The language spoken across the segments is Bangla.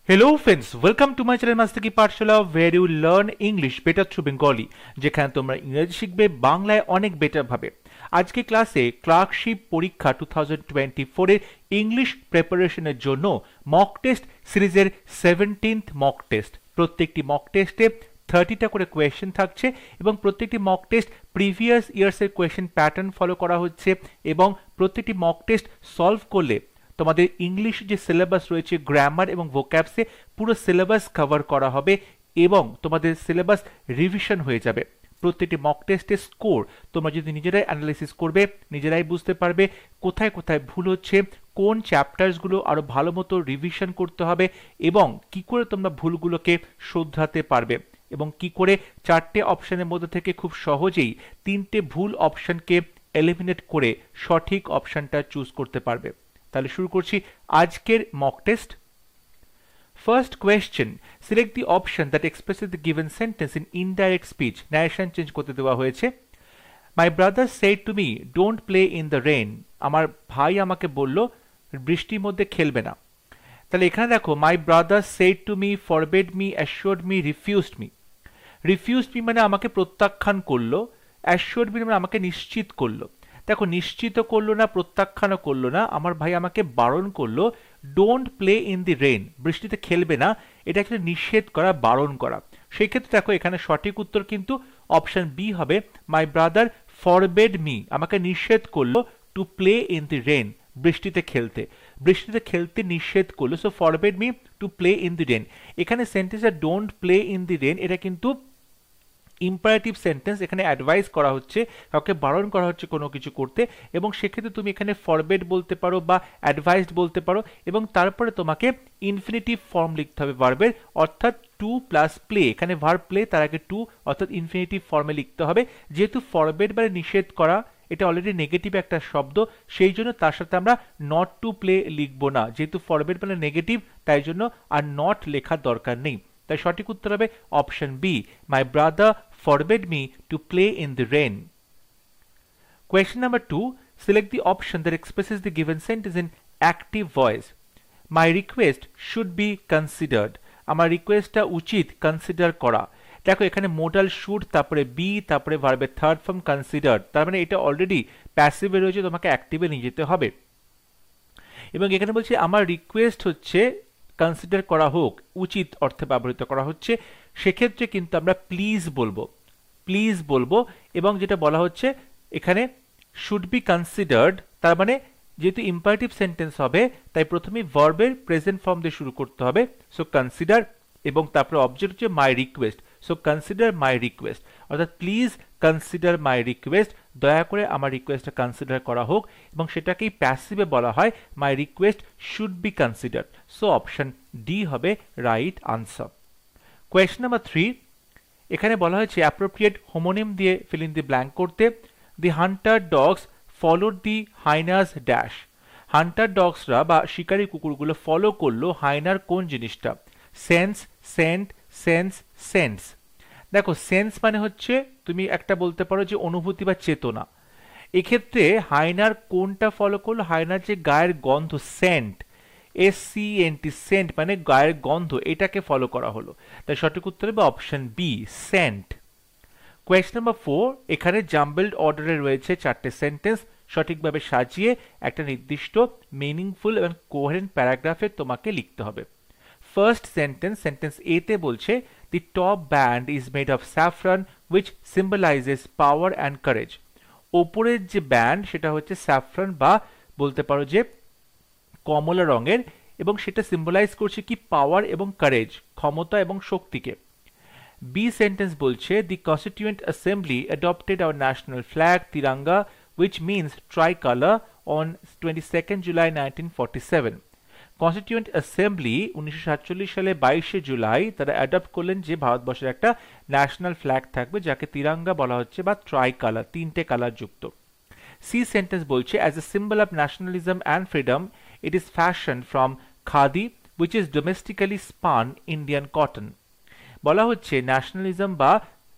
Hello friends, welcome to my channel Master Ki Pathshala where you learn English better through Bengali যেখানে তোমরা ইংরেজি শিখবে বাংলায় অনেক বেটার ভাবে। আজকে ক্লাসে ক্লার্কশিপ পরীক্ষা 2024 এর ইংলিশ প্রিপারেশনের জন্য মক টেস্ট সিরিজের 17th মক টেস্ট। প্রত্যেকটি মক টেস্টে 30টা করে কোয়েশ্চেন থাকছে এবং প্রত্যেকটি মক টেস্ট প্রিভিয়াস ইয়ার্সের কোয়েশ্চেন প্যাটার্ন ফলো করা হচ্ছে এবং প্রত্যেকটি মক টেস্ট সলভ করলে তোমাদের ইংলিশ যে সিলেবাস রয়েছে গ্রামার এবং ভোক্যাবসে পুরো সিলেবাস কভার করা হবে এবং তোমাদের সিলেবাস রিভিশন হয়ে যাবে। প্রত্যেকটি মক টেস্টের স্কোর তোমরা যদি নিজেরাই অ্যানালাইসিস করবে, নিজেরাই বুঝতে পারবে কোথায় কোথায় ভুল হচ্ছে, কোন চ্যাপ্টার্সগুলো আরো ভালো মতো রিভিশন করতে হবে এবং কি করে তোমরা ভুলগুলোকে শোধরাতে পারবে এবং কি করে চারটে অপশনের মধ্যে থেকে খুব সহজেই তিনটে ভুল অপশনকে এলিমিনেট করে সঠিক অপশনটা চুজ করতে পারবে। তাহলে শুরু করছি আজকের mock test. First question, select the option that expresses the given sentence in indirect speech. Narration change করতে দেওয়া হয়েছে। মাই brother said to me don't play in the rain. আমার ভাই আমাকে বলল বৃষ্টির মধ্যে খেলবে না। তাহলে এখানে দেখো my brother said to me, forbade me, assured me, refused me. Refused me মানে আমাকে প্রত্যাখ্যান করলো, অ্যাসিওরড মি মানে আমাকে নিশ্চিত করলো। দেখো নিশ্চিত করলো না, প্রত্যাখ্যানও করলো না, আমার ভাই আমাকে বারণ করলো don't play in the rain, বৃষ্টিতে খেলবে না। এটা একটা নিষেধ করা, বারণ করা। সেই ক্ষেত্রে দেখো এখানে সঠিক উত্তর কিন্তু অপশন বি হবে, মাই ব্রাদার ফরবেড মি, আমাকে নিষেধ করলো to play in the rain, বৃষ্টিতে খেলতে। বৃষ্টিতে খেলতে নিষেধ করলো, so forbade me to play in the rain. এখানে সেন্টেন্সটা don't play in the rain এটা কিন্তু ইম্পারেটিভ সেন্টেন্স, এখানে অ্যাডভাইস করা হচ্ছে, কাউকে বারণ করা হচ্ছে কোনো কিছু করতে এবং সেক্ষেত্রে তুমি এখানে ফরবেড বলতে পারো বা অ্যাডভাইসড বলতে পারো এবং তারপরে তোমাকে ইনফিনিটিভ ফর্ম লিখতে হবে ভার্বের, অর্থাৎ টু প্লাস প্লে। এখানে ভার্ব প্লে তার আগে টু অর্থাৎ ইনফিনিটিভ ফর্মে লিখতে হবে। যেহেতু ফরবেড মানে নিষেধ করা, এটা অলরেডি নেগেটিভ একটা শব্দ, সেই জন্য তার সাথে আমরা নট টু প্লে লিখবো না। যেহেতু ফরবেড মানে নেগেটিভ, তাই জন্য আর নট লেখার দরকার নেই। তাই সঠিক উত্তর হবে option B, my brother forbade me to play in the rain. Question number 2, select the option that expresses the given sentence in active voice. My request should be considered. আমার রিকোয়েস্টটা উচিত কনসিডার করা। দেখো এখানে মোডাল শুড, তারপরে বি, তারপরে ভার্বের থার্ড ফর্ম কনসিডার, তার মানে এটা অলরেডি প্যাসিভে রয়েছে, তোমাকে অ্যাক্টিভে নিয়ে যেতে হবে। এবং এখানে বলছি আমার রিকোয়েস্ট হচ্ছে কনসিডার করা হোক, উচিত অর্থে ব্যবহৃত করা হচ্ছে। সেক্ষেত্রে কিন্তু আমরা প্লিজ বলবো, প্লিজ বলবো। এবং যেটা বলা হচ্ছে এখানে শুড বি কনসিডার্ড, তার মানে যেহেতু ইম্পারেটিভ সেন্টেন্স হবে তাই প্রথমে ভার্বের প্রেজেন্ট ফর্ম দিয়ে শুরু করতে হবে, সো কনসিডার, এবং তারপরে অবজেক্ট হচ্ছে my request, so consider my request, অর্থাৎ প্লিজ কনসিডার মাই রিকোয়েস্ট, দয়া করে আমার রিকোয়েস্টটা কনসিডার করা হোক এবং সেটাকেই প্যাসিভে বলা হয় my request should be consider. So option D হবে রাইট আনসার। কোয়েশ্চন নাম্বার 3, এখানে বলা হয়েছে অ্যাপ্রোপ্রিয়েট হোমোনিম দিয়ে ফিল ইন দি ব্ল্যাঙ্ক করতে। The hunter dogs followed the hyenas dash. Hunter ডগসরা বা শিকারী কুকুরগুলো ফলো করলো হাইনার কোন জিনিসটা? Sense, scent, sense, sense. দেখো সেন্স মানে হচ্ছে তুমি একটা বলতে পারো যে অনুভূতি বা চেতনা। এক্ষেত্রে হাইনার কোনটা ফলো করলো? হাইনার যে গায়ের গন্ধ, সেন্ট, এসসিএনটি, সেন্ট মানে গায়ের গন্ধ, এটাকে ফলো করা হলো। তাই সঠিক উত্তর হবে option B, sent. Question number 4, এখানে জাম্বলড অর্ডারে রয়েছে চারটে সেন্টেন্স, সঠিকভাবে সাজিয়ে একটা নির্দিষ্ট মিনিংফুল এবং কোহেরেন্ট প্যারাগ্রাফে তোমাকে লিখতে হবে। ফার্স্ট সেন্টেন্স, সেন্টেন্স এ তে বলছে the top band is made of saffron which symbolises power and courage. ওপরের যে ব্যান্ড সেটা হচ্ছে স্যাফরন বা বলতে পারো যে কমলা রঙের এবং সেটা সিম্বলাইজ করছে কি? পাওয়ার এবং কারেজ, ক্ষমতা এবং শক্তিকে। বি সেন্টেন্স বলছে the constituent assembly adopted our national flag Tiranga which means tricolour on 22 July 1947। Constituent assembly 1947 সালে 22 জুলাই তারা অ্যাডপ্ট করলেন যে ভারতবর্ষের একটা ন্যাশনাল ফ্ল্যাগ থাকবে যাকে তিরঙ্গা বলা হচ্ছে বা ট্রাই কালার, তিনটে কালার যুক্ত। সি সেন্টেন্স বলছে as a symbol of nationalism and freedom it is fashioned from khadi which is domestically spun Indian cotton। বলা হচ্ছে ন্যাশনালিজম বা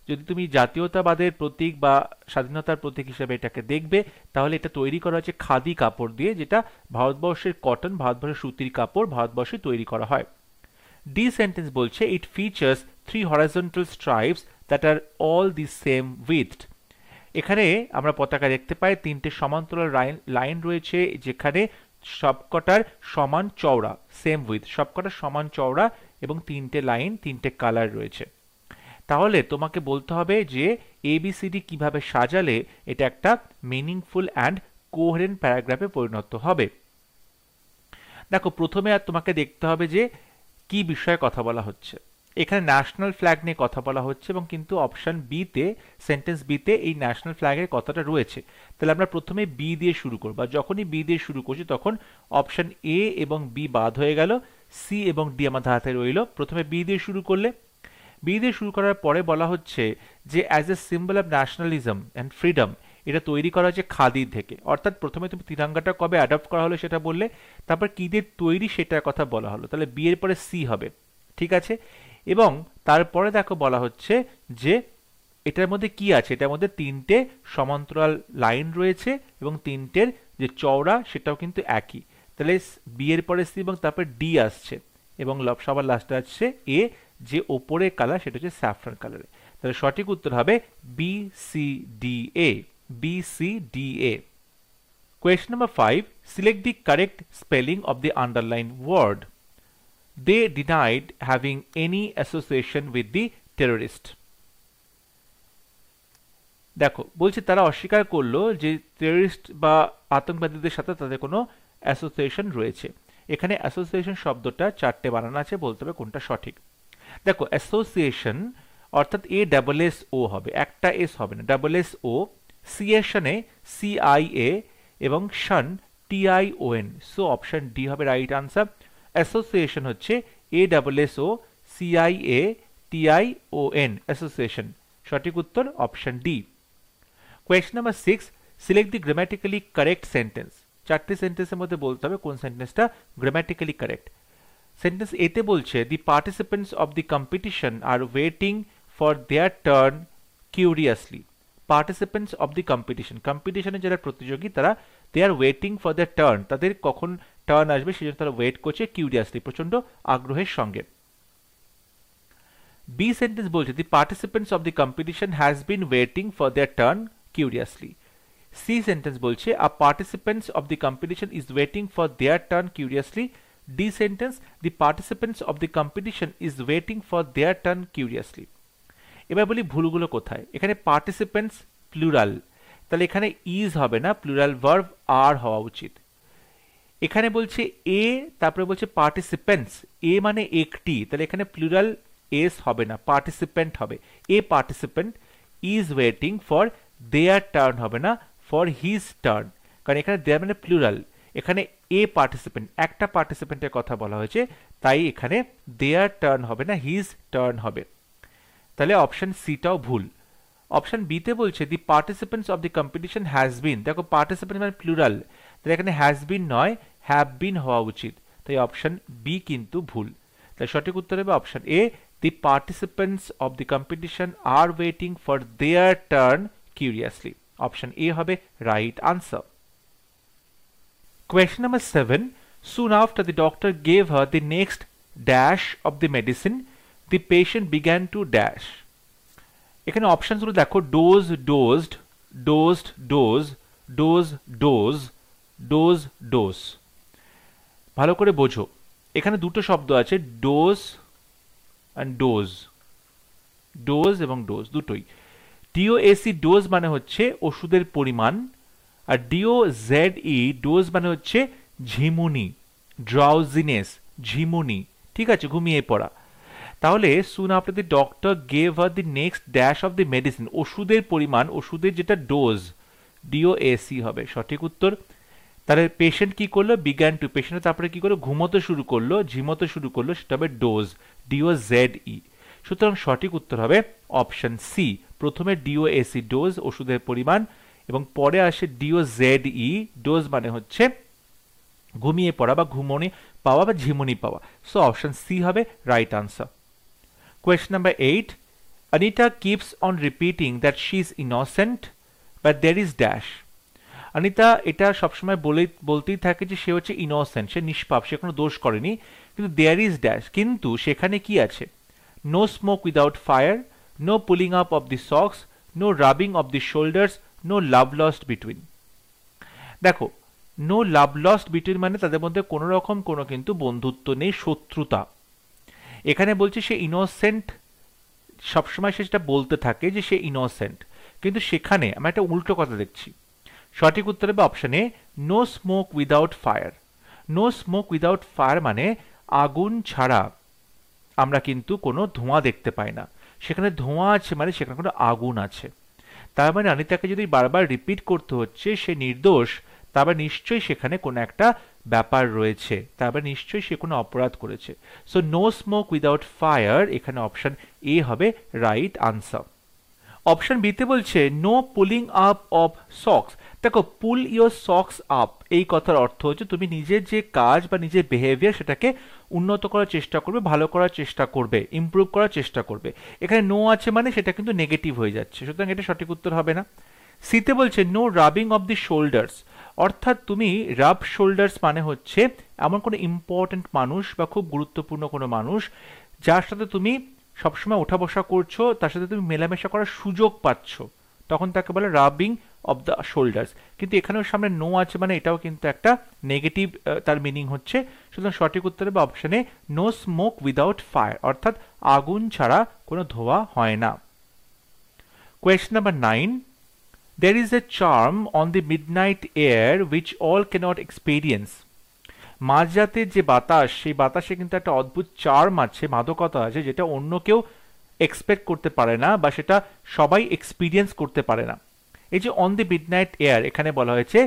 যদি তুমি জাতীয়তাবাদের প্রতীক বা স্বাধীনতার প্রতীক হিসেবে এটাকে দেখবে তাহলে এটা তৈরি করা হচ্ছে খাদি কাপড় দিয়ে, যেটা ভারতবর্ষের কটন, ভারতবর্ষের সুতির কাপড় ভারতবর্ষে তৈরি করা হয়। ডি সেন্টেন্স বলছে it features 3 horizontal stripes that are all the same with. এখানে আমরা পতাকা দেখতে পাই 3টে সমান্তরাল লাইন রয়েছে যেখানে সবকটার সমান চওড়া, সেম উইথ, সবকটা সমান চওড়া এবং 3টে লাইন 3টে কালার রয়েছে। তাহলে তোমাকে বলতে হবে যে এবিসিডি কিভাবে সাজালে এটা একটা মিনিংফুল অ্যান্ড কোহেরেন্ট প্যারাগ্রাফে পরিণত হবে। দেখো, প্রথমে আর তোমাকে দেখতে হবে যে কি বিষয়ে কথা বলা হচ্ছে। এখানে ন্যাশনাল ফ্ল্যাগ নিয়ে কথা বলা হচ্ছে এবং কিন্তু অপশন বি তে, সেন্টেন্স বি তে এই ন্যাশনাল ফ্ল্যাগের কথাটা রয়েছে। তাহলে আমরা প্রথমে বি দিয়ে শুরু করব, আর যখনই বি দিয়ে শুরু করছি তখন অপশন এ এবং বি বাদ হয়ে গেল, সি এবং ডি আমাদের হাতে রইল। প্রথমে বি দিয়ে শুরু করলে, বি দিয়ে শুরু করার পরে বলা হচ্ছে যে as a symbol of nationalism and freedom এটা তৈরি করা হচ্ছে খাদি থেকে। অর্থাৎ প্রথমে তুমি তিরঙ্গাটা কবে অ্যাডপ্ট করা হলো সেটা বললে, তারপর কি দিয়ে তৈরি সেটার কথা বলা হলো। তাহলে বি এর পরে সি হবে, ঠিক আছে। এবং তারপরে দেখো বলা হচ্ছে যে এটার মধ্যে কি আছে, এটার মধ্যে 3টে সমান্তরাল লাইন রয়েছে এবং 3টের যে চওড়া সেটাও কিন্তু একই। তাহলে বি এর পরে সি এবং তারপর ডি আসছে এবং সবার লাস্টে আসছে এ, যে ওপরের কালার সেটা হচ্ছে স্যাফরান কালারে। তাহলে সঠিক উত্তর হবে B C D A, B C D A. Question number 5. Select the correct spelling of the underlined word. They denied having any association with the terrorist. দেখো, বলছে তারা অস্বীকার করলো যে টেররিস্ট বা আতঙ্কবাদীদের সাথে তাদের কোনো অ্যাসোসিয়েশন রয়েছে। এখানে অ্যাসোসিয়েশন শব্দটা 4টে বানান আছে, বলতে হবে কোনটা সঠিক। দেখো, অ্যাসোসিয়েশন অর্থাৎ এ ডাবল এস ও হবে, একটা এস হবে না, ডাবল এস ও। সিয়েশনে সিআইএ এবং shun T I O N. So option D হবে রাইট আনসার। অ্যাসোসিয়েশন হচ্ছে A double S O C I A T I O N, association. সঠিক উত্তর option D. Question number 6. Select the grammatically correct sentence. 4টে সেন্টেন্সের মধ্যে বলতে হবে কোন সেন্টেন্সটা গ্রামাটিক্যালি কারেক্ট। সেন্টেন্স এতে বলছে the participants of the competition are waiting for their turn curiously. Participants of the competition, কম্পিটিশনে যারা প্রতিযোগী তারা they are waiting for their turn, তাদের কখন টার্ন আসবে সেজন্য তারা ওয়েট করছে কিউরিয়াসলি, প্রচন্ড আগ্রহের সঙ্গে। বি সেন্টেন্স বলছে the participants of the competition has been waiting for their turn curiously. C sentence বলছে a participants of the competition is waiting for their turn curiously. D sentence the participants of the competition is waiting for their turn curiously. এবার বলি ভুলগুলো কোথায়। এখানে পার্টিসিপেন্টস প্লুরাল, তাহলে এখানে ইজ হবে না, প্লুরাল ভার্ব আর হওয়া উচিত। এখানে বলছে এ, তারপরে বলছে পার্টিসিপেন্টস, এ মানে একটি, তাহলে এখানে প্লুরাল এস হবে না, পার্টিসিপেন্ট হবে। A participant is waiting for their turn হবে না, ফর হিজ টার্ন, কারণ এখানে দেয়ার মানে প্লুরাল, এখানে এ পার্টিসিপেন্ট, একটা পার্টিসিপেন্টের কথা বলা হয়েছে, তাই এখানে দেয়ার টার্ন হবে না, হিজ টার্ন হবে। তাহলে অপশন সিটাও ভুল। অপশন বি তে বলছে the participants of the competition has been, দেখো পার্টিসিপেন্ট মানে প্লুরাল, তাহলে এখানে হ্যাজ বিন নয় হ্যাভ বিন হওয়া উচিত, তাই অপশন বি কিন্তু ভুল। তাই সঠিক উত্তর হবে option A, the participants of the competition are waiting for their turn কিউরিয়াসলি। Option A হবে right answer. Question number 7. Soon after the doctor gave her the next dash of the medicine, the patient began to dash. এখানে অপশনসগুলো দেখো, dose dozed, dozed dose, dose dose, dose dose. ভালো করে বোঝো, এখানে দুটো শব্দ আছে, ডোজ অ্যান্ড ডোজ, ডোজ এবং ডোজ দুটোই। ডিওএসি ডোজ মানে হচ্ছে ওষুধের পরিমাণ, আর ডিও জেড ই ডোজ মানে হচ্ছে ঝিমুনি, ড্রাউজিনেস, ঝিমুনি, ঠিক আছে, ঘুমিয়ে পড়া। তাহলে soon after the doctor gave her the next dash of the medicine, ওষুধের পরিমাণ, ওষুধের যেটা ডোজ, ডিওএসি হবে সঠিক উত্তর। তাহলে পেশেন্ট কি করলো, বিজ্ঞান টু, পেশেন্ট তারপরে কি করলো, ঘুমোতে শুরু করলো, ঝিমোতে শুরু করলো, সেটা হবে ডোজ, ডিও জেড ই। সুতরাং সঠিক উত্তর হবে অপশন সি। প্রথমে ডিওএসি ডোজ ওষুধের পরিমাণ এবং পরে আসে ডিও জেড ই, ডোজ মানে হচ্ছে ঘুমিয়ে পড়া বা ঘুমনি পাওয়া বা ঝিমুনি পাওয়া। সো অপশন সি হবে right answer. Question number 8. Anita keeps on repeating that she is innocent, but there is dash. Anita এটা সবসময় বলতেই থাকে যে সে হচ্ছে ইনোসেন্ট, সে নিষ্পাপ, সে কোনো দোষ করেনি, কিন্তু দেয়ার ইজ ড্যাশ, কিন্তু সেখানে কি আছে? No smoke without fire, no pulling up of the socks, no rubbing of the shoulders, no love lost between. দেখো, নো লাভ লস্ট বিটুইন মানে তাদের মধ্যে কোনো রকম কোনো কিন্তু বন্ধুত্ব নেই, শত্রুতা। এখানে বলছে সে ইনোসেন্ট, সবসময় সে সেটা বলতে থাকে যে সে ইনোসেন্ট, কিন্তু সেখানে আমরা একটা উল্টো কথা দেখছি। সঠিক উত্তর হবে option A, no smoke without fire. No smoke without fire মানে আগুন ছাড়া আমরা কিন্তু কোনো ধোঁয়া দেখতে পাই না। সেখানে ধোঁয়া আছে মানে সেখানে কোনো আগুন আছে। তার মানে অনিতাকে যদি বারবার রিপিট করতে হচ্ছে সে নির্দোষ, তারপর নিশ্চয়ই সেখানে কোনো একটা ব্যাপার রয়েছে, তারপর নিশ্চয়ই সে কোনো অপরাধ করেছে। So no smoke without fire, এখানে অপশন এ হবে রাইট আনসার। অপশন বিতে বলছে no pulling up of socks. দেখো, পুল ইয়োর সক্স আপ এই কথার অর্থ হচ্ছে তুমি নিজের যে কাজ বা নিজের বিহেভিয়ার সেটাকে উন্নত করার চেষ্টা করবে, ভালো করার চেষ্টা করবে, ইমপ্রুভ করার চেষ্টা করবে। এখানে নো আছে মানে সেটা কিন্তু নেগেটিভ হয়ে যাচ্ছে, সুতরাং এটা সঠিক উত্তর হবে না। সিতে বলছে no rubbing of the shoulders, অর্থাৎ তুমি রাব শোল্ডার্স মানে হচ্ছে এমন কোনো ইম্পর্টেন্ট মানুষ বা খুব গুরুত্বপূর্ণ কোনো মানুষ যার সাথে তুমি সবসময় ওঠা বসা করছো, তার সাথে তুমি মেলামেশা করার সুযোগ পাচ্ছ, তখন তাকে বলে রাবিং অফ দ্য শোল্ডার্স। কিন্তু এখানেও সামনে নো আছে মানে এটাও কিন্তু একটা নেগেটিভ তার মিনিং হচ্ছে। সুতরাং সঠিক উত্তর হবে অপশনে নো স্মোক উইদাউট ফায়ার, অর্থাৎ আগুন ছাড়া কোনো ধোঁয়া হয় না। Question number 9, there is a charm on the midnight air which all cannot experience. মাঝরাতের যে বাতাস, সেই বাতাসে কিন্তু একটা অদ্ভুত চার্ম আছে, মাদকতা আছে, যেটা অন্য কেউ এক্সপেক্ট করতে পারে না বা সেটা সবাই এক্সপিরিয়েন্স করতে পারে না। এই যে অন দি মিডনাইট এয়ার, এখানে বলা হয়েছে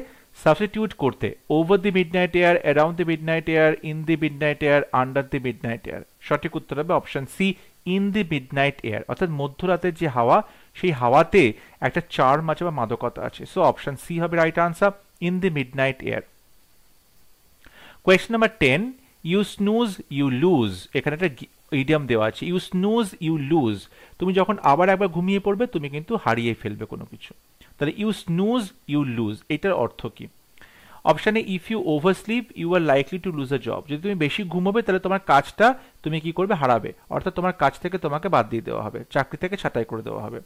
সাবস্টিটিউট করতে over the midnight air, around the midnight air, in the midnight air, under the midnight air. সঠিক উত্তর হবে option C, in the midnight air, অর্থাৎ মধ্যরাতের যে হাওয়া, সেই হাওয়াতে একটা চার্ম আছে বা মাদকতা আছে। সো অপশন সি হবে right answer, in the midnight air. Question number 10, you snooze you lose. এখানে একটা ইডিয়াম দেওয়া আছে, ইউ স্নুজ ইউ লুজ। তুমি যখন আবার একবার ঘুমিয়ে পড়বে তুমি কিন্তু হারিয়ে ফেলবে কোনো কিছু। তাহলে ইউ স্নুজ ইউ লুজ এটার অর্থ কি? অপশানে if you oversleep you are likely to lose a job. যদি তুমি বেশি ঘুমোবে তাহলে তোমার কাজটা তুমি কি করবে? হারাবে, অর্থাৎ তোমার কাজ থেকে তোমাকে বাদ দিয়ে দেওয়া হবে, চাকরি থেকে ছাঁটাই করে দেওয়া হবে।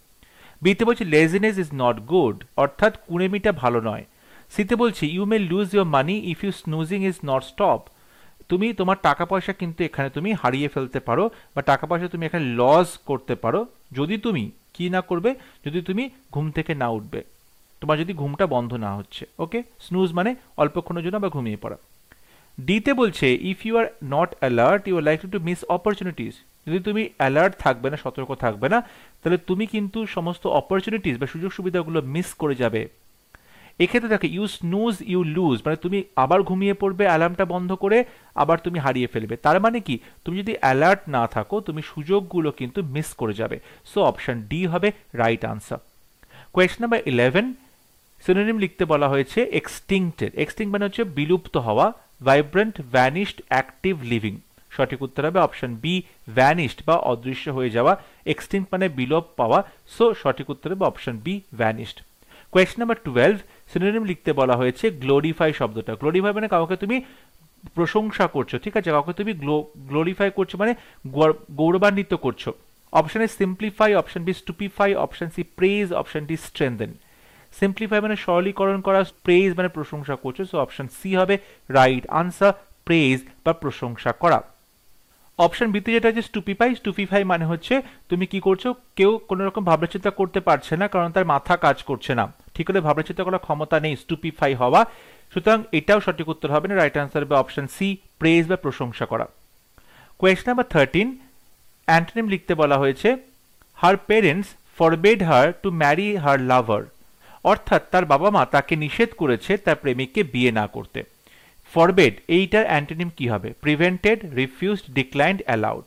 বিতে বলছি লেজিনেস ইজ নট গুড, অর্থাৎ কুড়েমিটা ভালো নয়। সিতে বলছি you may lose your money if you snoozing is not stop. তুমি তোমার টাকা পয়সা কিন্তু এখানে তুমি হারিয়ে ফেলতে পারো বা টাকা পয়সা তুমি এখানে লস করতে পারো যদি তুমি কি না করবে, যদি তুমি ঘুম থেকে না উঠবে, তোমার যদি ঘুমটা বন্ধ না হচ্ছে। ওকে, স্নুজ মানে অল্পক্ষণের জন্য বা ঘুমিয়ে পড়া। ডিতে বলছে if you are not alert you are likely to miss opportunities. যদি তুমি অ্যালার্ট থাকবে না, সতর্ক থাকবে না, তাহলে তুমি কিন্তু সমস্ত অপরচুনিটিস বা সুযোগ সুবিধাগুলো মিস করে যাবে। এক্ষেত্রে দেখো ইউ স্নুজ ইউ লুজ মানে তুমি আবার ঘুমিয়ে পড়বে অ্যালার্মটা বন্ধ করে, আবার তুমি হারিয়ে ফেলবে। তার মানে কি, তুমি যদি অ্যালার্ট না থাকো তুমি সুযোগগুলো কিন্তু মিস করে যাবে। সো অপশন ডি হবে right answer. Question number 11, synonym লিখতে বলা হয়েছে এক্সটিংক্টেড। এক্সটিংক্ট মানে হচ্ছে বিলুপ্ত হওয়া, ভাইব্রেন্ট, ভ্যানিশড, অ্যাক্টিভ, লিভিং। সঠিক উত্তর হবে অপশন বি, ভ্যানিশড বা অদৃশ্য হয়ে যাওয়া। এক্সটিংক্ট মানে বিলোপ পাওয়া, সো সঠিক উত্তর হবে option B, vanished. Question number 12, synonym লিখতে বলা হয়েছে গ্লোরিফাই শব্দটা। গ্লোরিফাই মানে কাউকে তুমি প্রশংসা করছো, ঠিক আছে, কাউকে তুমি গ্লোরিফাই করছো মানে গৌরবান্বিত করছো। Option A simplify, option B stupefy, option C praise, option D strengthen. Simplify মানে সরলীকরণ করা, প্রেজ মানে প্রশংসা করছো, সো অপশন সি হবে রাইট আনসার, প্রেজ বা প্রশংসা করা। অপশন বিতে যেটা আছে স্টুপিফাই, স্টুপিফাই মানে হচ্ছে তুমি কি করছো, কেউ কোনো রকম ভাবনা চিন্তা করতে পারছে না কারণ তার মাথা কাজ করছে না, ঠিক করে ভাবনা চিন্তা করার ক্ষমতা নেই, স্টুপিফাই হওয়া। সুতরাং এটাও সঠিক উত্তর হবে না, রাইট আনসার হবে অপশন সি, প্রেজ বা প্রশংসা করা। কোয়েশ্চন নাম্বার 13, অ্যান্টোনিম লিখতে বলা হয়েছে her parents forbade her to marry her lover. অর্থাৎ তার বাবা মা তাকে নিষেধ করেছে তার প্রেমিককে বিয়ে না করতে। ফরবেড এইটার অ্যান্টোনিম কি হবে? Prevented, refused, declined, allowed.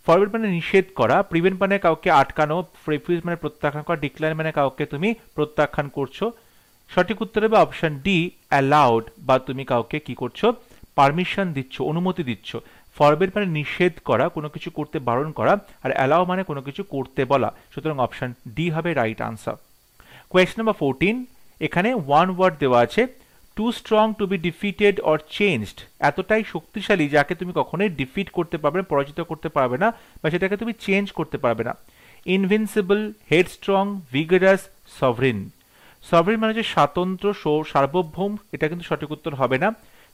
Forbade মানে নিষেধ করা, প্রিভেন্ট মানে কাউকে আটকানো, রিফিউজ মানে প্রত্যাখ্যান করা, ডিক্লাইন মানে কাউকে তুমি প্রত্যাখ্যান করছো। সঠিক উত্তর হবে অপশন ডি, অ্যালাউড বা তুমি কাউকে কি করছো? পারমিশন দিচ্ছ, অনুমতি দিচ্ছ। ফরবেড মানে নিষেধ করা, কোনো কিছু করতে বারণ করা, আর অ্যালাউ মানে কোনো কিছু করতে বলা। সুতরাং অপশন ডি হবে রাইট আনসার। কোয়েশ্চন নাম্বার 14, এখানে ওয়ান ওয়ার্ড দেওয়া আছে too too strong to be defeated or changed, এতটাই শক্তিশালী যাকে তুমি কখনোই ডিফিট করতে পারবে না, পরাজিত করতে পারবে না, বা সেটাকে তুমি চেঞ্জ করতে পারবে না। Invincible, headstrong, vigorous, sovereign. Sovereign মানে হচ্ছে স্বাতন্ত্র, সার্বভৌম, এটা কিন্তু সঠিক উত্তর হবে না।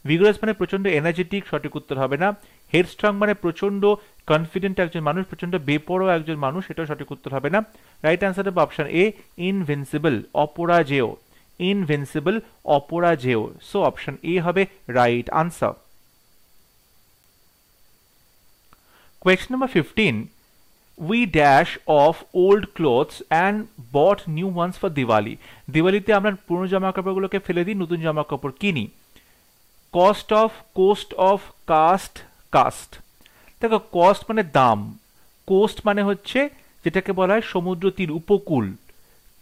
ভিগারাস মানে প্রচন্ড এনার্জেটিক, সঠিক উত্তর হবে না। হেডস্ট্রং মানে প্রচন্ড কনফিডেন্ট একজন মানুষ, প্রচন্ড বেপরোয়া একজন মানুষ, এটাও সঠিক উত্তর হবে না। রাইট আনসার হবে option A, invincible, Aparajeyo. Invincible, Aparajeyo. So option A হবে right answer. Question number 15. We dash off old clothes and bought new ones for Diwali. দিওয়ালিতে আমরা পুরনো জামা কাপড়গুলোকে ফেলে দিই, নতুন জামা কাপড় কিনি। Cost off, coast off, cast, cast. দেখো কস্ট মানে দাম, কোস্ট মানে হচ্ছে যেটাকে বলা হয় সমুদ্র তীর, উপকূল।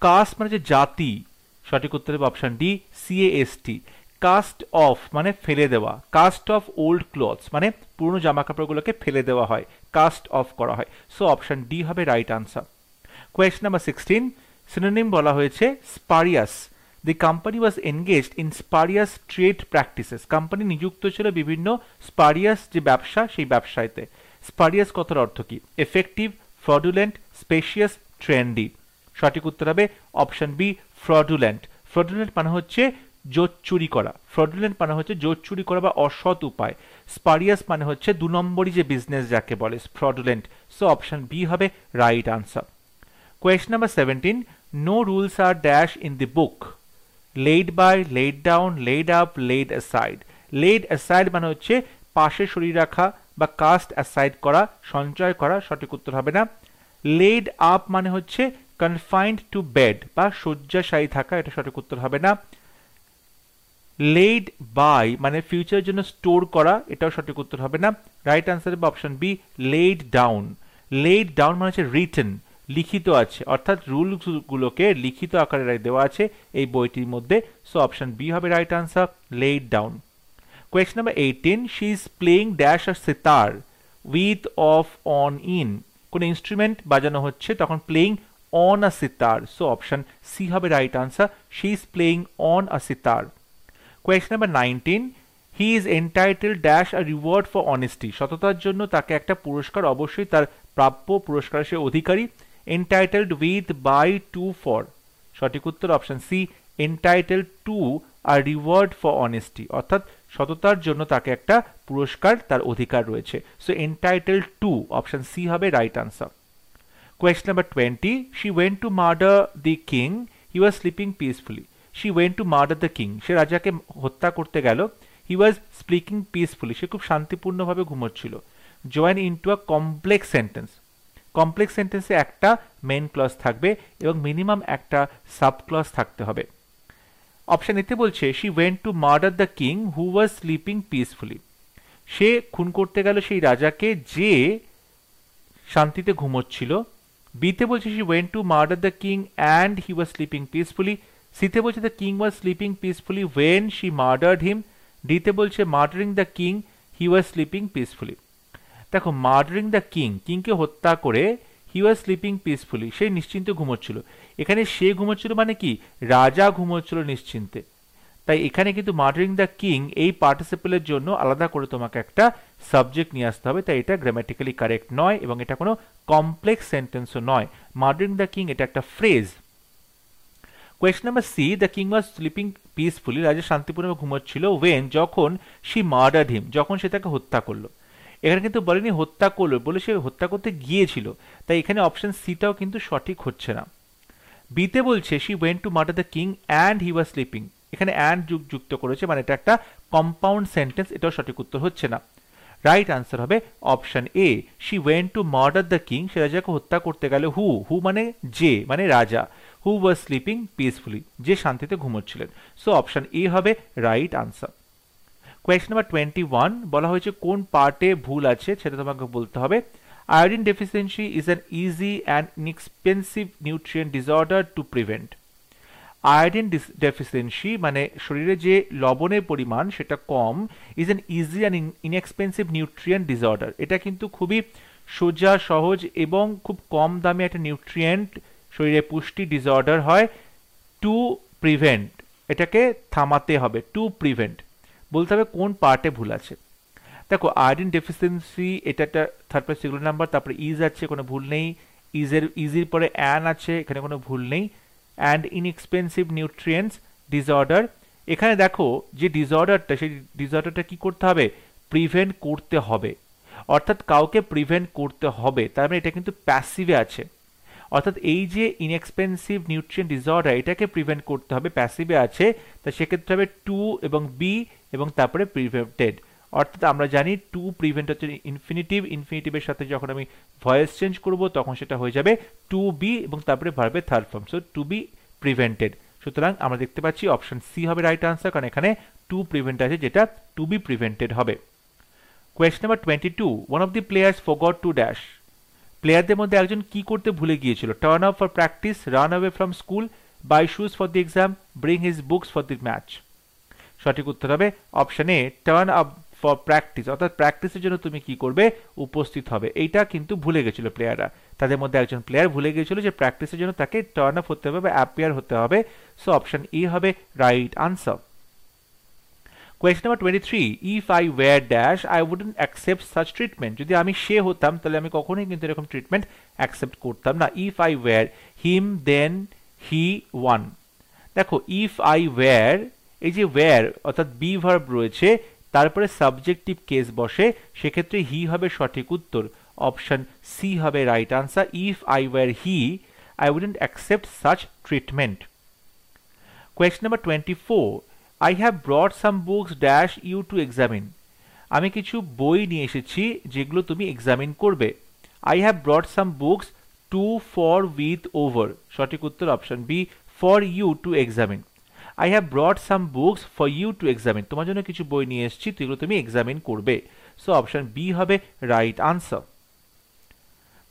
কাস্ট মানে যে জাতি, সঠিক উত্তর হবে option D, CAST। Cast off মানে ফেলে দেওয়া, কাস্ট অফ ওল্ড ক্লথস মানে পুরনো জামা কাপড়গুলোকে ফেলে দেওয়া হয়, কাস্ট অফ করা হয়। সো অপশন ডি হবে right answer. Question number 16, synonym বলা হয়েছে spurious. The company was engaged in spurious trade practices. Company নিযুক্ত ছিল বিভিন্ন স্পারিয়াস যে ব্যবসা, সেই ব্যবসায়তে। স্পারিয়াস কথার অর্থ কি? Effective, fraudulent, spacious, trendy. সঠিক উত্তর হবে অপশন বি, ফ্রডুলেন্ট। ফ্রডুলেন্ট মানে হচ্ছে জোট চুরি করা, ফ্রডুলেন্ট মানে হচ্ছে জোট চুরি করা বা অসৎ উপায়। স্পারিয়াস মানে হচ্ছে 2 নম্বরই যে বিজনেস যাকে বলে, ফ্রডুলেন্ট। সো অপশন বি হবে right answer. Question number 17, no rules are dash in the book. laid by, laid down, laid up, laid aside. laid aside মানে হচ্ছে পাশে সরিয়ে রাখা বা কাস্ট অ্যাসাইড করা, সঞ্চয় করা, সঠিক উত্তর হবে না। laid up মানে হচ্ছে confined to bed বা শয্যাশায়ী থাকা, এটা সঠিক উত্তর হবে না। laid by মানে ফিউচারের জন্য স্টোর করা, এটাও সঠিক উত্তর হবে না। রাইট আনসার হবে option B, laid down। laid down মানে হচ্ছে রিটেন, লিখিত আছে, অর্থাৎ রুলসগুলোকে লিখিত আকারে দেওয়া আছে এই বইটির মধ্যে। সো অপশন বি হবে right answer, laid down। Question number 18, she is playing dash a sitar with of on in. কোন ইনস্ট্রুমেন্ট বাজানো হচ্ছে, তখন playing on a sitar. So option C হবে right answer, she is playing on a sitar. Question number 19, he is entitled dash a reward for honesty. সততার জন্য তাকে একটা পুরস্কার, অবশ্যই তার প্রাপ্য পুরস্কার, সে অধিকারী। entitled with, by, to, for। সঠিক উত্তর option C, entitled to a reward for honesty, অর্থাৎ সততার জন্য তাকে একটা পুরস্কার, তার অধিকার রয়েছে। So entitled to, option C হবে right answer. Question number 20, she went to murder the king, he was sleeping peacefully। she went to murder the king, সে রাজাকে হত্যা করতে গেল। he was sleeping peacefully, সে খুব শান্তিপূর্ণভাবে ঘুমোচ্ছিল। join into a complex sentence, complex সেন্টেন্সে একটা মেইন ক্লজ থাকবে এবং মিনিমাম একটা সাব ক্লজ থাকতে হবে। অপশন এতে বলছে she went to murder the king who was sleeping peacefully. সে খুন করতে গেল সেই রাজাকে যে শান্তিতে ঘুমোচ্ছিল। বিতে বলছে she went to murder the king and he was sleeping peacefully. সিতে বলছে the king was sleeping peacefully when she murdered him. ডিতে বলছে murdering the king he was sleeping peacefully. দেখো মার্ডারিং দ্য কিং, কিংকে হত্যা করে, হি ওয়াজ স্লিপিং পিসফুলি, সে নিশ্চিন্তে ঘুমোচ্ছিল। এখানে সে ঘুমোচ্ছিল মানে কি, রাজা ঘুমোচ্ছিল নিশ্চিন্তে। তাই এখানে কিন্তু মার্ডারিং দ্য কিং এই পার্টিসিপেলের জন্য আলাদা করে তোমাকে একটা সাবজেক্ট নিয়ে আসতে হবে, তাই এটা গ্রামাটিক্যালি কারেক্ট নয় এবং এটা কোনো কমপ্লেক্স সেন্টেন্সও নয়। মার্ডারিং দ্য কিং এটা একটা phrase. Question number C, the king was sleeping peacefully, রাজা শান্তিপূর্ণভাবে ঘুমোচ্ছিল ওয়েন, যখন, শি মার্ডার্ড হিম, যখন সে তাকে হত্যা করলো। এখানে কিন্তু বলেনি হত্যা করলো, বলে সে হত্যা করতে গিয়েছিল, তাই এখানে অপশন সিটাও কিন্তু সঠিক হচ্ছে না। বিতে বলছে she went to murder the king and he was sleeping, এখানে অ্যান্ড যুক্ত করেছে, মানে এটা একটা কম্পাউন্ড সেন্টেন্স, এটাও সঠিক উত্তর হচ্ছে না। রাইট আনসার হবে option A, she went to murder the king, সে রাজাকে হত্যা করতে গেল। হু, হু মানে যে, মানে রাজা। হু ওয়াজ স্লিপিং পিসফুলি, যে শান্তিতে ঘুমোচ্ছিলেন। সো অপশন এ হবে রাইট আনসার। কোয়েশ্চন নাম্বার 21, বলা হয়েছে কোন পার্টে ভুল আছে সেটা তোমাকে বলতে হবে। Iodine deficiency is an easy and inexpensive nutrient disorder to prevent. Iodine deficiency মানে শরীরে যে লবণের পরিমাণ সেটা কম, is an easy and inexpensive nutrient disorder, এটা কিন্তু খুবই সোজা, সহজ এবং খুব কম দামে একটা নিউট্রিয়েন্ট শরীরে পুষ্টি ডিসঅর্ডার হয়। টু প্রিভেন্ট, এটাকে থামাতে হবে, টু প্রিভেন্ট, বলতে হবে কোন পার্টে ভুল আছে। দেখো আয়োডিন ডেফিসিয়েন্সি এটা একটা থার্ড পার্সন সিঙ্গুলার নাম্বার, তারপরে ইজ আছে, কোনো ভুল নেই, ইজির পরে অ্যান আছে, এখানে কোনো ভুল নেই। অ্যান্ড ইনএক্সপেন্সিভ নিউট্রিয়েন্টস ডিসঅর্ডার, এখানে দেখো যে ডিসঅর্ডারটা, সেই ডিসঅর্ডারটা কি করতে হবে, প্রিভেন্ট করতে হবে, অর্থাৎ কাউকে প্রিভেন্ট করতে হবে, তার মানে এটা কিন্তু প্যাসিভে আছে। অর্থাৎ এই যে ইনএক্সপেন্সিভ নিউট্রিয়েন্ট ডিসঅর্ডার, এটাকে প্রিভেন্ট করতে হবে, প্যাসিভে আছে, তা সেক্ষেত্রে হবে টু এবং বি এবং তারপরে প্রিভেন্টেড। অর্থাৎ আমরা জানি টু প্রিভেন্ট হচ্ছে ইনফিনিটিভ, ইনফিনিটিভের সাথে যখন আমি ভয়েস চেঞ্জ করব তখন সেটা হয়ে যাবে টু বি এবং তারপরে ভার্বের third form, so to be prevented. সুতরাং আমরা দেখতে পাচ্ছি অপশন সি হবে রাইট আনসার, কারণ এখানে টু প্রিভেন্ট আছে, যেটা টু বি প্রিভেন্টেড হবে। Question number 22, one of the players forgot to dash, প্লেয়ারদের মধ্যে একজন কি করতে ভুলে গিয়েছিল, turn up for practice, run away from school, buy shoes for the exam, bring his books for the match. সঠিক উত্তর হবে option A, turn up for practice, অর্থাৎ প্র্যাকটিসের জন্য তুমি কি করবে, উপস্থিত হবে। এইটা কিন্তু ভুলে গেছিল প্লেয়াররা, তাদের মধ্যে একজন প্লেয়ার ভুলে গিয়েছিল যে প্র্যাকটিসের জন্য তাকে টার্ন আপ হতে হবে বা অ্যাপিয়ার হতে হবে, সো অপশন ই হবে right answer. Question number 23, if I were dash I wouldn't accept such treatment, যদি আমি সে হতাম তাহলে আমি কখনোই কিন্তু এরকম ট্রিটমেন্ট অ্যাকসেপ্ট করতাম না। If I were him then he one, দেখো ইফ আই ওয়্যার, এই যে ওয়্যার অর্থাৎ বি ভার্ব রয়েছে, তারপরে সাবজেক্টিভ কেস বসে, সেক্ষেত্রে হি হবে সঠিক উত্তর, অপশন সি হবে right answer. If I were he I wouldn't accept such treatment. Question number 24, I have brought some books dash you to examine, আমি কিছু বই নিয়ে এসেছি যেগুলো তুমি এক্সামিন করবে। I have brought some books to for with over, সঠিক উত্তর option B, for you to examine। I have brought some books for you to examine, তোমার জন্য কিছু বই নিয়ে এসেছি, যেগুলো তুমি এক্সামিন করবে, সো অপশন বি হবে right answer.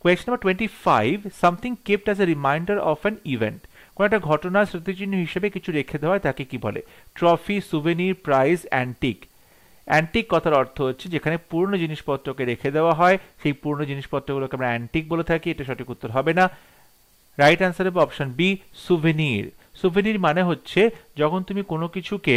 Question number 25, something kept as a reminder of an event, কোনো একটা ঘটনার স্মৃতিচিহ্ন হিসেবে কিছু রেখে দেওয়া হয়, তাকে কি বলে, trophy, souvenir, prize, antique. Antique কথার অর্থ হচ্ছে যেখানে পুরনো জিনিসপত্রকে রেখে দেওয়া হয়, সেই পুরনো জিনিসপত্রগুলোকে আমরা অ্যান্টিক বলে থাকি, এটা সঠিক উত্তর হবে না। রাইট আনসার হবে অপশন বি, সুভেনির। সুভেনির মানে হচ্ছে যখন তুমি কোনো কিছুকে,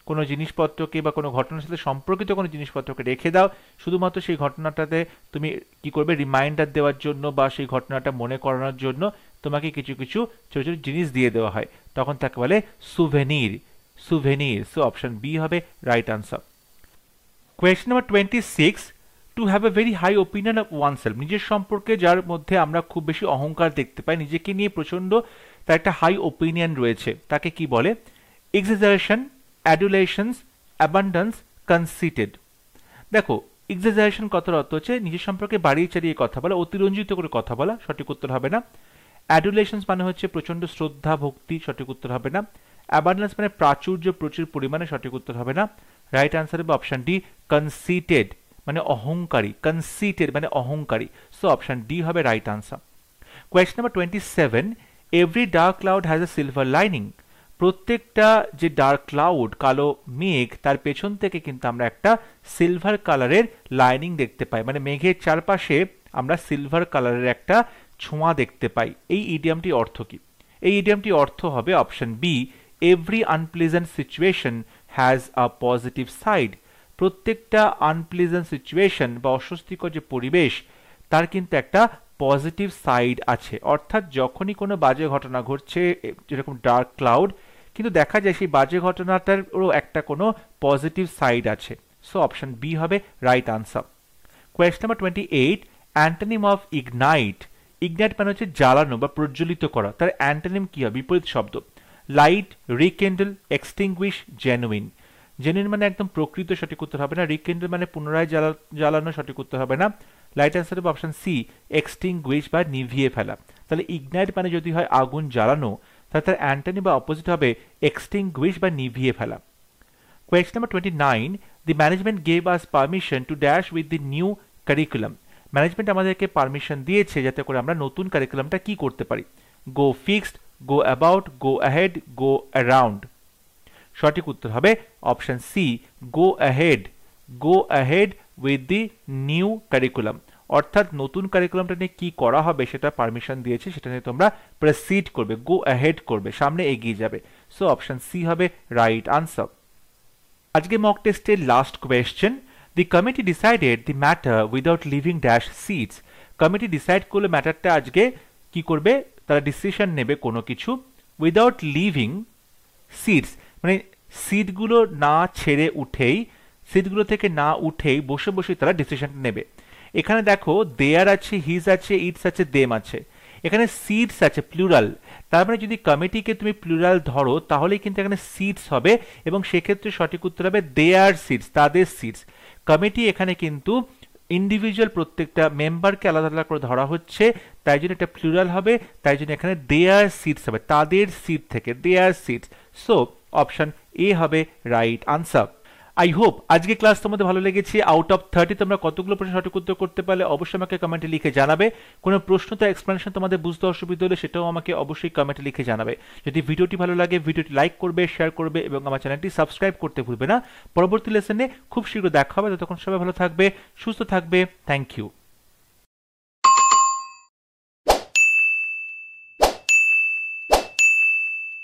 কোনো জিনিসপত্রকে বা কোনো ঘটনার সাথে সম্পর্কিত কোনো জিনিসপত্রকে রেখে দাও, শুধুমাত্র সেই ঘটনাটাতে তুমি কি করবে, রিমাইন্ডার দেওয়ার জন্য বা সেই ঘটনাটা মনে করানোর জন্য তোমাকে কিছু কিছু ছোট ছোট জিনিস দিয়ে দেওয়া হয়, তখন তাকে বলে souvenir, souvenir, so option B হবে right answer. Question number 26, to have a very high opinion of oneself, নিজের সম্পর্কে যার মধ্যে আমরা খুব বেশি অহংকার দেখতে পাই, নিজেকে নিয়ে প্রচন্ড তার একটা হাই ওপিনিয়ন রয়েছে, তাকে কি বলে, এক্সাজারেশন, অ্যাডুলেশনস, অ্যাবান্ডেন্স, কনসিটেড। দেখো এক্সাজারেশন কথার অর্থ হচ্ছে নিজের সম্পর্কে বাড়িয়ে চাড়িয়ে কথা বলা, অতিরঞ্জিত করে কথা বলা, সঠিক উত্তর হবে না। অ্যাডুলেশনস মানে হচ্ছে প্রচন্ড শ্রদ্ধা ভক্তি, সঠিক উত্তর হবে না। অ্যাবান্ডেন্স মানে প্রাচুর্য, প্রচুর পরিমাণে, সঠিক উত্তর হবে না। রাইট আনসার হবে অপশন ডি, কনসিটেড মানে অহংকারী, কনসিটেড মানে অহংকারী, সো অপশন ডি হবে right answer. Question number 27, every dark cloud has a silver lining, প্রত্যেকটা যে ডার্ক ক্লাউড, কালো মেঘ, তার পেছন থেকে কিন্তু আমরা একটা সিলভার কালারের লাইনিং দেখতে পাই, মানে মেঘের চারপাশে আমরা সিলভার কালারের একটা ছোঁয়া দেখতে পাই। এই ইডিয়ামটি অর্থ কি, এই ইডিয়ামটি অর্থ হবে option B, every unpleasant situation has a positive side, প্রত্যেকটা আনপ্লেজেন্ট সিচুয়েশন বা অস্বস্তিকর যে পরিবেশ, তার কিন্তু একটা পজিটিভ সাইড আছে, অর্থাৎ যখনই কোনো বাজে ঘটনা ঘটছে, যেরকম ডার্ক ক্লাউড, কিন্তু দেখা যায় সেই বাজে ঘটনাটারও একটা কোনো পজিটিভ সাইড আছে, সো অপশন বি হবে right answer. Question number 28, antonym of ignite, ignite মানে হচ্ছে জ্বালানো বা প্রজ্বলিত করা, তার অ্যান্টোনিম কি হবে, বিপরীত শব্দ, লাইট, রিকেন্ডল, এক্সটিংগুইশ, জেনুইন। জেনুইন মানে একদম প্রকৃত, সঠিক উত্তর হবে না। রিকেন্ডল মানে পুনরায় জ্বালানো, সঠিক উত্তর হবে না। রাইট আনসার হবে অপশন সি, এক্সটিংগুইশ বা নিভিয়ে ফেলা। তাহলে ইগনাইট মানে যদি হয় আগুন জ্বালানো, তাহলে তার অ্যান্টোনিম বা অপোজিট হবে এক্সটিংগুইশ বা নিভিয়ে ফেলা। Question number 29, the management gave us permission to dash with the new curriculum, management আমাদেরকে পারমিশন দিয়েছে যাতে করে আমরা নতুন কারিকুলামটা কি করতে পারি, go fixed, go about, go ahead, go around. সঠিক উত্তর হবে option C, go ahead, go ahead with the new curriculum, অর্থাৎ নতুন কারিকুলামটা নিয়ে কি করা হবে সেটা পারমিশন দিয়েছে, সেটা নিয়ে তোমরা প্রসিড করবে, গো অ্যাহেড করবে, সামনে এগিয়ে যাবে। সো অপশন সি হবে রাইট আনসার। আজকে মক টেস্টের last question, the committee decided the matter without leaving dash seats. Committee decide করলে ম্যাটারটা আজকে কি করবে, তারা ডিসিশন নেবে কোনো কিছু উইদাউট লিভিং সিটস, মানে সিটগুলো না ছেড়ে উঠেই, সিটগুলো থেকে না উঠেই বসে বসে তারা ডিসিশন নেবে। এখানে দেখো দেয়ার আছে, হিজ আছে, ইটস আছে, দেম আছে, এখানে সিটস আছে প্লুরাল, তার মানে যদি কমিটিকে তুমি প্লুরাল ধরো তাহলে কিন্তু এখানে সিটস হবে এবং সেক্ষেত্রে সঠিক উত্তর হবে দেয়ার সিটস, তাদের সিটস। কমিটি এখানে কিন্তু ইন্ডিভিজুয়াল প্রত্যেকটা মেম্বারকে আলাদা আলাদা করে ধরা হচ্ছে, তাই জন্য এটা প্লুরাল হবে, তাই জন্য এখানে দেয়ার সিটস হবে, তাদের সিট থেকে their seats. So option A হবে রাইট আনসার। আই হোপ আজকে ক্লাস তোমাদের ভালো লেগেছে। আউট অফ 30 তোমরা কতগুলো প্রশ্ন সঠিক উত্তর করতে পারলে অবশ্যই আমাকে কমেন্টে লিখে জানাবে। কোনো প্রশ্ন তো এক্সপ্লেনেশন তোমাদের বুঝতে অসুবিধা হলে সেটাও আমাকে অবশ্যই কমেন্টে লিখে জানাবে। যদি ভিডিওটি ভালো লাগে ভিডিওটি লাইক করবে, শেয়ার করবে এবং আমার চ্যানেলটি সাবস্ক্রাইব করতে ভুলবে না। পরবর্তী লেসনে খুব শীঘ্র দেখা হবে, ততক্ষণ সবাই ভালো থাকবে, সুস্থ থাকবে। Thank you.